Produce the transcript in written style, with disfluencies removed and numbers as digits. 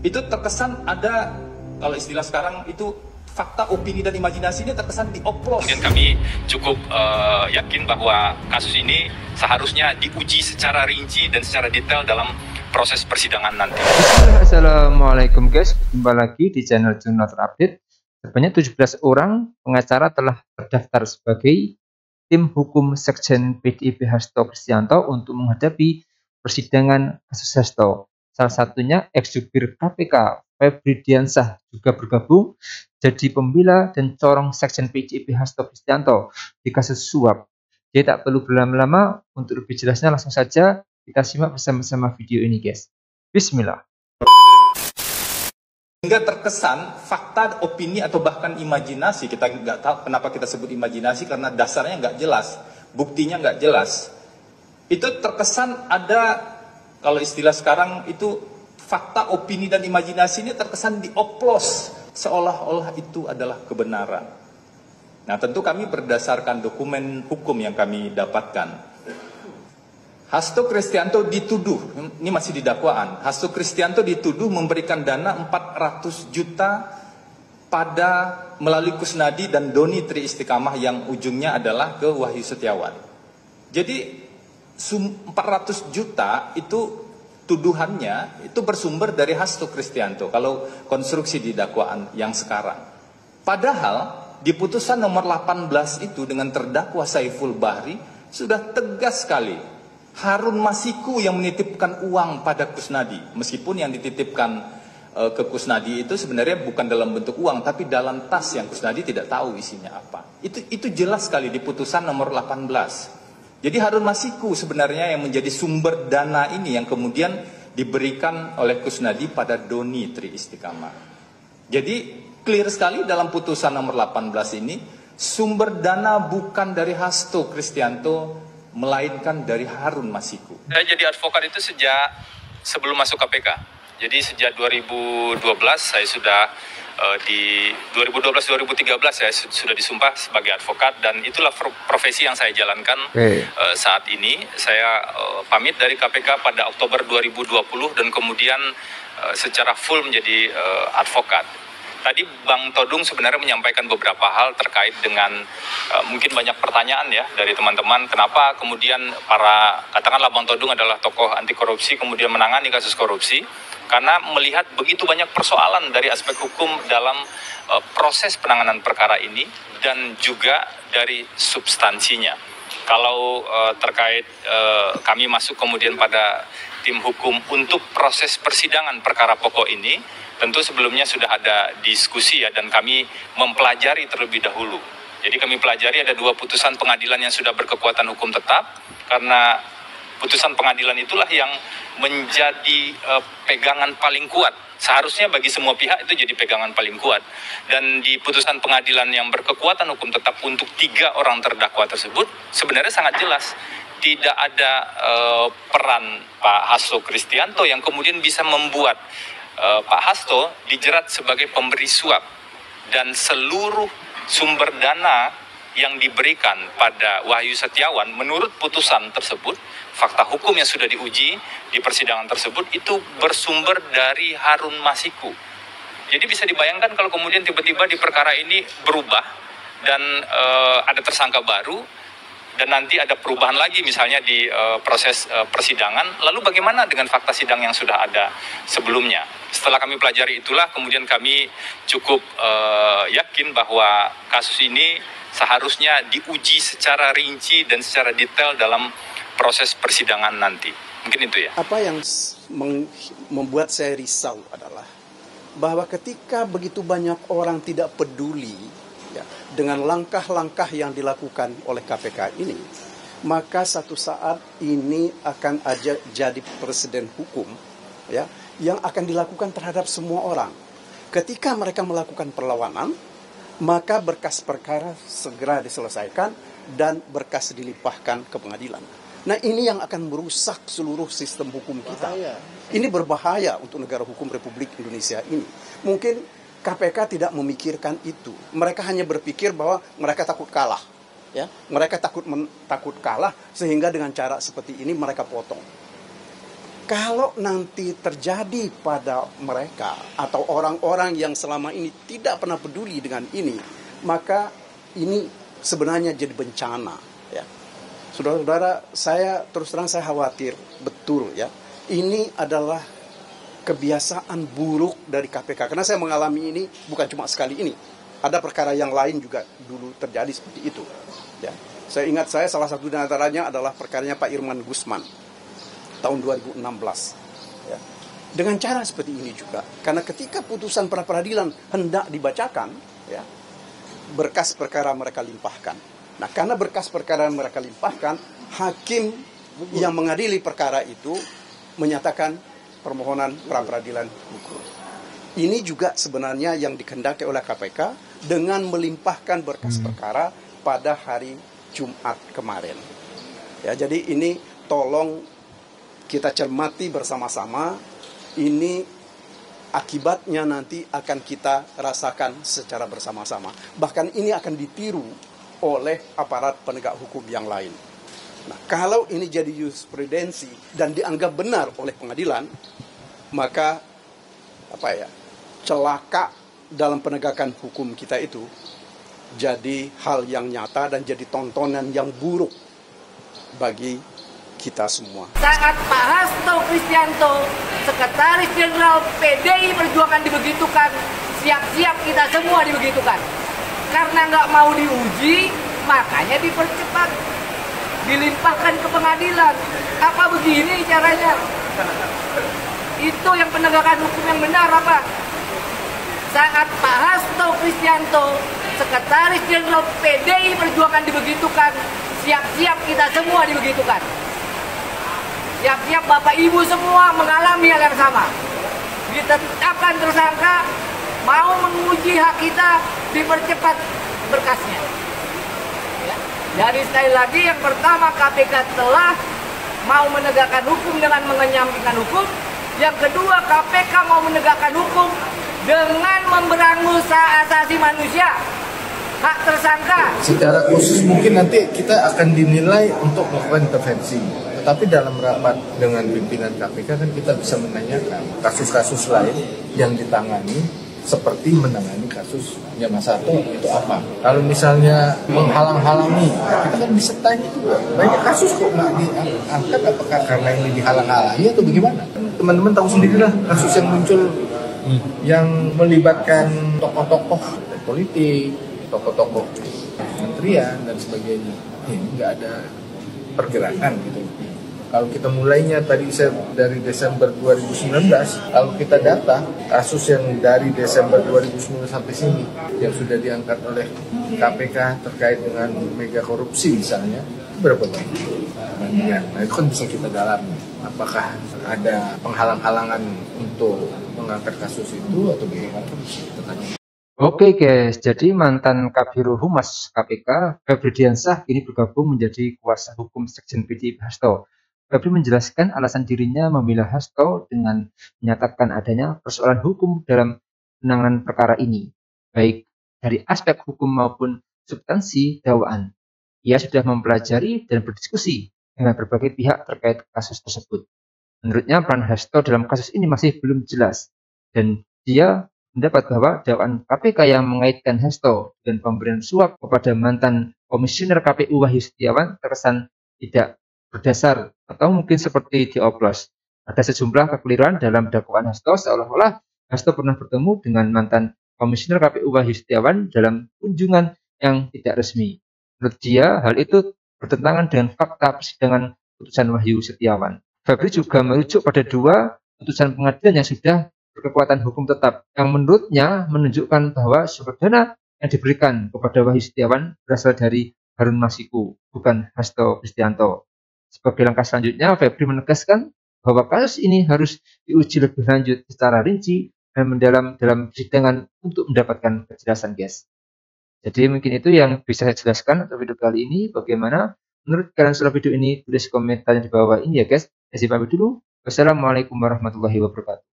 itu terkesan ada, kalau istilah sekarang itu fakta, opini, dan imajinasi ini terkesan dioplos. Kemudian kami cukup yakin bahwa kasus ini seharusnya diuji secara rinci dan secara detail dalam proses persidangan nanti. Assalamualaikum guys, jumpa lagi di channel Jurnal Terupdate. Sebanyak 17 orang pengacara telah terdaftar sebagai tim hukum Sekjen PDIP Hasto Kristianto untuk menghadapi persidangan kasus Hasto. Salah satunya ex-jubir KPK Febri Diansyah juga bergabung jadi pembela dan corong Sekjen PDIP Hasto Kristianto di kasus suap. Jadi tak perlu berlama-lama, untuk lebih jelasnya langsung saja kita simak bersama-sama video ini guys. Bismillah. Hingga terkesan fakta, opini, atau bahkan imajinasi, kita nggak tahu kenapa kita sebut imajinasi, karena dasarnya nggak jelas, buktinya nggak jelas. Itu terkesan ada, kalau istilah sekarang itu fakta, opini, dan imajinasi ini terkesan dioplos, seolah-olah itu adalah kebenaran. Nah, tentu kami berdasarkan dokumen hukum yang kami dapatkan. Hasto Kristianto dituduh, ini masih di dakwaan, Hasto Kristianto dituduh memberikan dana 400 juta pada melalui Kusnadi dan Doni Tri Istiqamah yang ujungnya adalah ke Wahyu Setiawan. Jadi 400 juta itu tuduhannya itu bersumber dari Hasto Kristianto kalau konstruksi di dakwaan yang sekarang. Padahal di putusan nomor 18 itu dengan terdakwa Saiful Bahri sudah tegas sekali. Harun Masiku yang menitipkan uang pada Kusnadi, meskipun yang dititipkan ke Kusnadi itu sebenarnya bukan dalam bentuk uang, tapi dalam tas yang Kusnadi tidak tahu isinya apa. Itu jelas sekali di putusan nomor 18. Jadi Harun Masiku sebenarnya yang menjadi sumber dana ini yang kemudian diberikan oleh Kusnadi pada Doni Tri Istiqamah. Jadi clear sekali dalam putusan nomor 18 ini, sumber dana bukan dari Hasto Kristianto, melainkan dari Harun Masiku. Saya jadi advokat itu sejak sebelum masuk KPK. Jadi sejak 2012 saya sudah di 2012-2013 saya sudah disumpah sebagai advokat, dan itulah profesi yang saya jalankan saat ini. Saya pamit dari KPK pada Oktober 2020 dan kemudian secara full menjadi advokat. Tadi Bang Todung sebenarnya menyampaikan beberapa hal terkait dengan mungkin banyak pertanyaan ya dari teman-teman. Kenapa kemudian katakanlah Bang Todung adalah tokoh anti korupsi kemudian menangani kasus korupsi? Karena melihat begitu banyak persoalan dari aspek hukum dalam proses penanganan perkara ini dan juga dari substansinya. Kalau terkait kami masuk kemudian pada tim hukum untuk proses persidangan perkara pokok ini, tentu sebelumnya sudah ada diskusi ya, dan kami mempelajari terlebih dahulu. Jadi kami pelajari ada 2 putusan pengadilan yang sudah berkekuatan hukum tetap, karena putusan pengadilan itulah yang menjadi pegangan paling kuat. Seharusnya bagi semua pihak itu jadi pegangan paling kuat. Dan di putusan pengadilan yang berkekuatan hukum tetap untuk 3 orang terdakwa tersebut, sebenarnya sangat jelas tidak ada peran Pak Hasto Kristianto yang kemudian bisa membuat Pak Hasto dijerat sebagai pemberi suap, dan seluruh sumber dana yang diberikan pada Wahyu Setiawan menurut putusan tersebut, fakta hukum yang sudah diuji di persidangan tersebut itu bersumber dari Harun Masiku. Jadi bisa dibayangkan kalau kemudian tiba-tiba di perkara ini berubah dan ada tersangka baru, dan nanti ada perubahan lagi misalnya di proses persidangan, lalu bagaimana dengan fakta sidang yang sudah ada sebelumnya? Setelah kami pelajari itulah kemudian kami cukup yakin bahwa kasus ini seharusnya diuji secara rinci dan secara detail dalam proses persidangan nanti. Mungkin itu ya. Apa yang membuat saya risau adalah bahwa ketika begitu banyak orang tidak peduli ya, dengan langkah-langkah yang dilakukan oleh KPK ini, maka satu saat ini akan jadi presiden hukum ya, yang akan dilakukan terhadap semua orang. Ketika mereka melakukan perlawanan, maka berkas perkara segera diselesaikan dan berkas dilimpahkan ke pengadilan. Nah, ini yang akan merusak seluruh sistem hukum kita. Ini berbahaya untuk negara hukum Republik Indonesia ini. Mungkin KPK tidak memikirkan itu. Mereka hanya berpikir bahwa mereka takut kalah. Ya, mereka takut kalah, sehingga dengan cara seperti ini mereka potong. kalau nanti terjadi pada mereka atau orang-orang yang selama ini tidak pernah peduli dengan ini, maka ini sebenarnya jadi bencana, ya. Saudara-saudara, saya terus terang saya khawatir betul, ya. Ini adalah kebiasaan buruk dari KPK, karena saya mengalami ini bukan cuma sekali ini. Ada perkara yang lain juga dulu terjadi seperti itu, ya. Saya ingat salah satu di antaranya adalah perkaranya Pak Irman Gusman tahun 2016, ya. Dengan cara seperti ini juga, karena ketika putusan pra peradilan hendak dibacakan, ya, berkas perkara mereka limpahkan. Nah, karena berkas perkara mereka limpahkan, hakim yang mengadili perkara itu menyatakan permohonan pra peradilan gugur. Ini juga sebenarnya yang dikehendaki oleh KPK dengan melimpahkan berkas perkara pada hari Jumat kemarin. Ya, jadi ini tolong kita cermati bersama-sama. Ini akibatnya nanti akan kita rasakan secara bersama-sama. Bahkan ini akan ditiru oleh aparat penegak hukum yang lain. Nah, kalau ini jadi jurisprudensi dan dianggap benar oleh pengadilan, maka celaka dalam penegakan hukum kita itu jadi hal yang nyata dan jadi tontonan yang buruk bagi kita semua. Saat Pak Hasto Kristianto, Sekretaris Jenderal PDI Perjuangan dibegitukan, siap-siap kita semua dibegitukan. Karena nggak mau diuji, makanya dipercepat, dilimpahkan ke pengadilan. Apa begini caranya? Itu yang penegakan hukum yang benar apa? Saat Pak Hasto Kristianto, Sekretaris Jenderal PDI Perjuangan dibegitukan, siap-siap kita semua dibegitukan. Siap-siap Bapak Ibu semua mengalami hal yang sama. Ditetapkan tersangka, mau menguji hak kita, dipercepat berkasnya. Ya. Jadi sekali lagi, yang pertama KPK telah mau menegakkan hukum dengan mengenyampingkan hukum. Yang kedua, KPK mau menegakkan hukum dengan memberangus hak asasi manusia, hak tersangka. Secara khusus mungkin nanti kita akan dinilai untuk melakukan intervensi. Tetapi dalam rapat dengan pimpinan KPK kan kita bisa menanyakan kasus-kasus lain yang ditangani seperti menangani kasusnya Mas Hasto itu apa. Kalau misalnya menghalang-halangi, kita kan bisa tanya juga. Banyak kasus kok nggak diangkat, apakah karena ini dihalang-halangi atau bagaimana? Teman-teman tahu sendirilah kasus yang muncul yang melibatkan tokoh-tokoh politik, tokoh-tokoh kementerian dan sebagainya. Ini nggak ada pergerakan gitu. Kalau kita mulainya tadi dari Desember 2019, kalau kita data kasus yang dari Desember 2019 sampai sini yang sudah diangkat oleh KPK terkait dengan mega korupsi misalnya, berapa banyak? Nah, itu kan bisa kita dalami. Apakah ada penghalang-halangan untuk mengangkat kasus itu atau bagaimana? Kita tanya. Oke guys, jadi mantan Kabiro Humas KPK, Febri Diansyah kini bergabung menjadi kuasa hukum Sekjen PDIP Hasto. Febri menjelaskan alasan dirinya membela Hasto dengan menyatakan adanya persoalan hukum dalam penanganan perkara ini, baik dari aspek hukum maupun substansi dakwaan. Ia sudah mempelajari dan berdiskusi dengan berbagai pihak terkait kasus tersebut. Menurutnya peran Hasto dalam kasus ini masih belum jelas, dan dia mendapat bahwa dakwaan KPK yang mengaitkan Hasto dan pemberian suap kepada mantan Komisioner KPU Wahyu Setiawan terkesan tidak berdasar atau mungkin seperti dioplos. Ada sejumlah kekeliruan dalam dakwaan Hasto, seolah-olah Hasto pernah bertemu dengan mantan Komisioner KPU Wahyu Setiawan dalam kunjungan yang tidak resmi. Menurut dia, hal itu bertentangan dengan fakta persidangan putusan Wahyu Setiawan. Febri juga merujuk pada dua putusan pengadilan yang sudah berkekuatan hukum tetap, yang menurutnya menunjukkan bahwa sumber dana yang diberikan kepada Wahyu Setiawan berasal dari Harun Masiku, bukan Hasto Kristianto. Sebagai langkah selanjutnya, Febri menegaskan bahwa kasus ini harus diuji lebih lanjut secara rinci dan mendalam dalam persidangan untuk mendapatkan kejelasan, guys. Jadi mungkin itu yang bisa saya jelaskan untuk video kali ini. Bagaimana menurut kalian setelah video ini? Tulis komentar di bawah ini ya, guys. Saya pamit dulu. Wassalamualaikum warahmatullahi wabarakatuh.